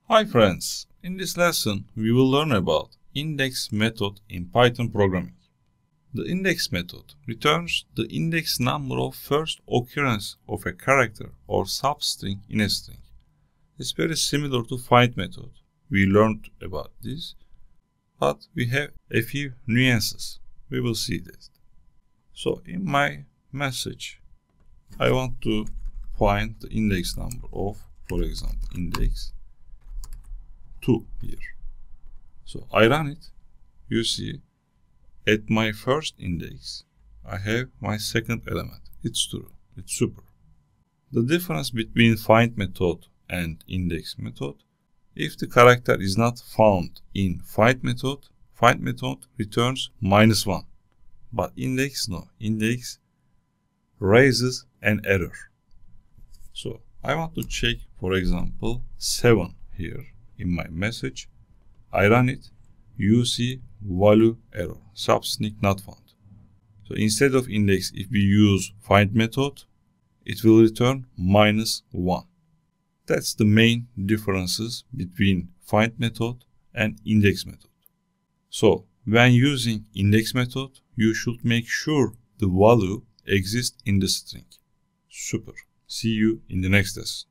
Hi friends, in this lesson we will learn about index method in Python programming. The index method returns the index number of first occurrence of a character or substring in a string. It's very similar to find method. We learned about this, but we have a few nuances. We will see this. So in my message, I want to find the index number of, for example, index 2 here. So I run it. You see, at my first index, I have my second element. It's true. It's super. The difference between find method and index method, if the character is not found in find method returns -1. But index, no. Index raises an error. So I want to check, for example, 7 here in my message. I run it. You see value error, substring not found. So instead of index, if we use find method, it will return -1. That's the main differences between find method and index method. So when using index method, you should make sure the value exists in the string. Super. See you in the next lesson.